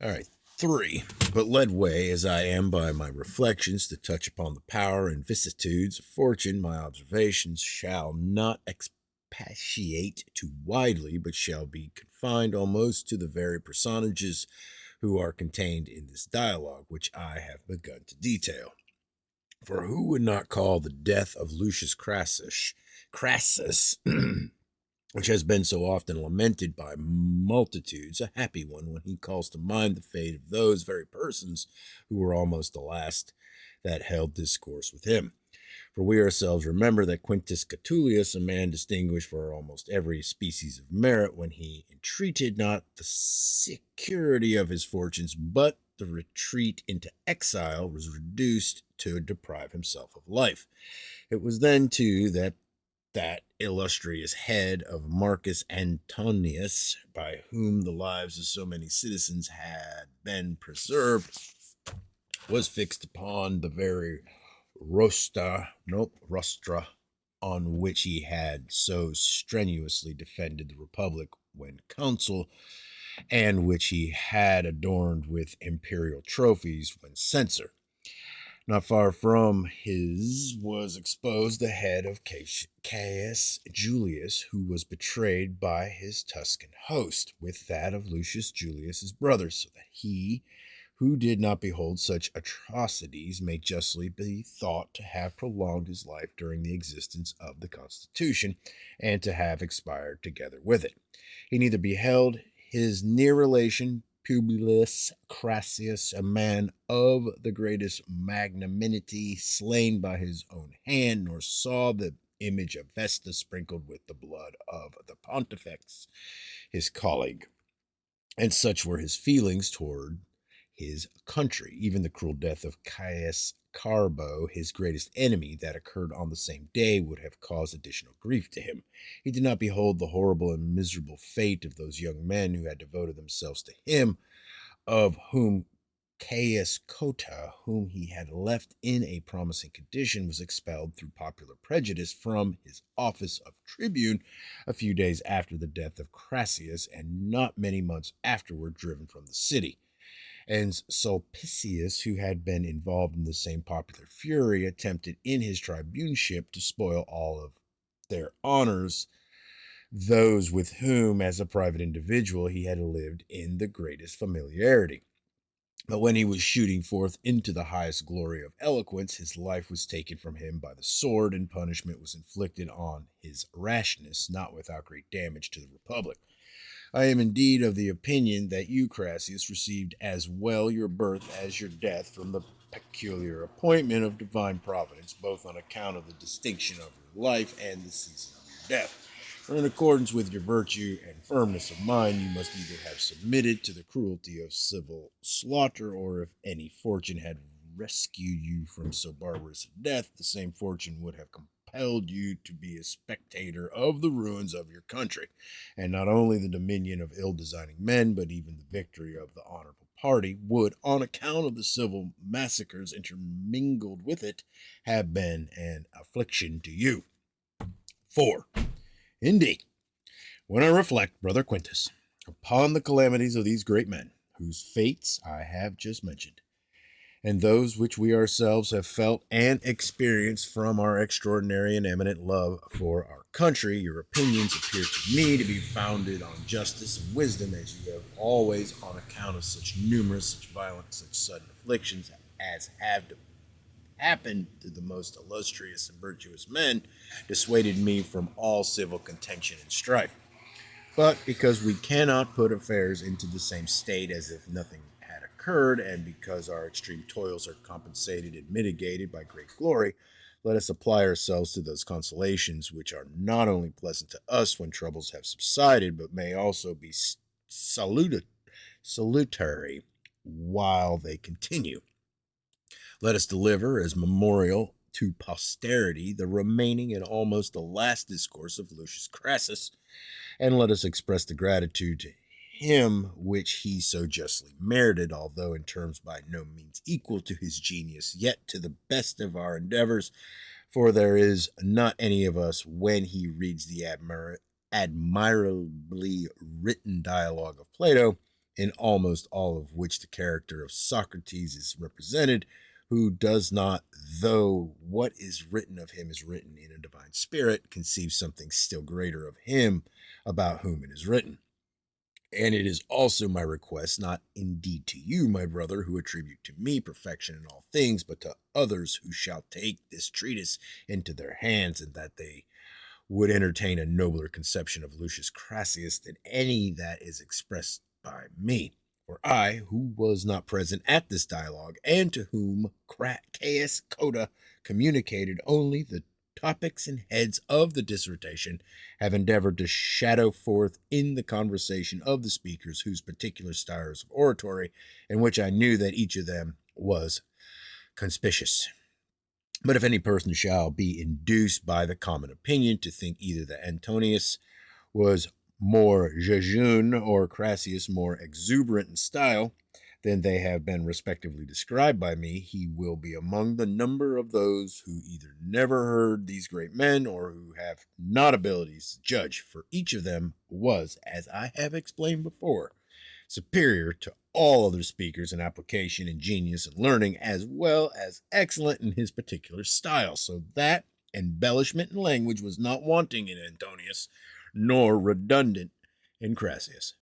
All right, 3. But led way as I am by my reflections to touch upon the power and vicissitudes of fortune, my observations shall not expatiate too widely, but shall be confined almost to the very personages who are contained in this dialogue, which I have begun to detail. For who would not call the death of Lucius Crassus which has been so often lamented by multitudes, a happy one when he calls to mind the fate of those very persons who were almost the last that held discourse with him? For we ourselves remember that Quintus Catulus, a man distinguished for almost every species of merit, when he entreated not the security of his fortunes, but the retreat into exile, was reduced to deprive himself of life. It was then, too, that illustrious head of Marcus Antonius, by whom the lives of so many citizens had been preserved, was fixed upon the very rostra on which he had so strenuously defended the republic when consul, and which he had adorned with imperial trophies when censor. Not far from his was exposed the head of Caius Julius, who was betrayed by his Tuscan host, with that of Lucius Julius his brother, so that he, who did not behold such atrocities, may justly be thought to have prolonged his life during the existence of the Constitution, and to have expired together with it. He neither beheld his near relation Publius Crassus, a man of the greatest magnanimity, slain by his own hand, nor saw the image of Vesta sprinkled with the blood of the pontifex, his colleague. And such were his feelings toward his country. Even the cruel death of Caius Carbo, his greatest enemy, that occurred on the same day, would have caused additional grief to him. He did not behold the horrible and miserable fate of those young men who had devoted themselves to him, of whom Caius Cota, whom he had left in a promising condition, was expelled through popular prejudice from his office of tribune a few days after the death of Crassus, and not many months afterward driven from the city. And Sulpicius, who had been involved in the same popular fury, attempted in his tribuneship to spoil all of their honors, those with whom, as a private individual, he had lived in the greatest familiarity. But when he was shooting forth into the highest glory of eloquence, his life was taken from him by the sword, and punishment was inflicted on his rashness, not without great damage to the republic. I am indeed of the opinion that you, Crassus, received as well your birth as your death from the peculiar appointment of divine providence, both on account of the distinction of your life and the season of your death. For in accordance with your virtue and firmness of mind, you must either have submitted to the cruelty of civil slaughter, or if any fortune had rescued you from so barbarous a death, the same fortune would have compelled you to be a spectator of the ruins of your country, and not only the dominion of ill-designing men, but even the victory of the honorable party would, on account of the civil massacres intermingled with it, have been an affliction to you. 4. Indeed, when I reflect, brother Quintus, upon the calamities of these great men, whose fates I have just mentioned, and those which we ourselves have felt and experienced from our extraordinary and eminent love for our country, your opinions appear to me to be founded on justice and wisdom, as you have always, on account of such numerous, such violent, such sudden afflictions as have happened to the most illustrious and virtuous men, dissuaded me from all civil contention and strife. But because we cannot put affairs into the same state as if nothing had occurred, and because our extreme toils are compensated and mitigated by great glory, let us apply ourselves to those consolations which are not only pleasant to us when troubles have subsided, but may also be salutary while they continue. Let us deliver as memorial to posterity the remaining and almost the last discourse of Lucius Crassus, and let us express the gratitude to him which he so justly merited, although in terms by no means equal to his genius, yet to the best of our endeavors, for there is not any of us, when he reads the admirably written dialogue of Plato, in almost all of which the character of Socrates is represented, who does not, though what is written of him is written in a divine spirit, conceive something still greater of him about whom it is written. And it is also my request, not indeed to you, my brother, who attribute to me perfection in all things, but to others who shall take this treatise into their hands, and that they would entertain a nobler conception of Lucius Crassus than any that is expressed by me. For I, who was not present at this dialogue, and to whom Caius Coda communicated only the topics and heads of the dissertation, have endeavored to shadow forth in the conversation of the speakers whose particular styles of oratory, in which I knew that each of them was conspicuous. But if any person shall be induced by the common opinion to think either that Antonius was more jejune or Crassus more exuberant in style than they have been respectively described by me, he will be among the number of those who either never heard these great men or who have not abilities to judge, for each of them was, as I have explained before, superior to all other speakers in application and genius and learning, as well as excellent in his particular style, so that embellishment in language was not wanting in Antonius, nor redundant in Crassus.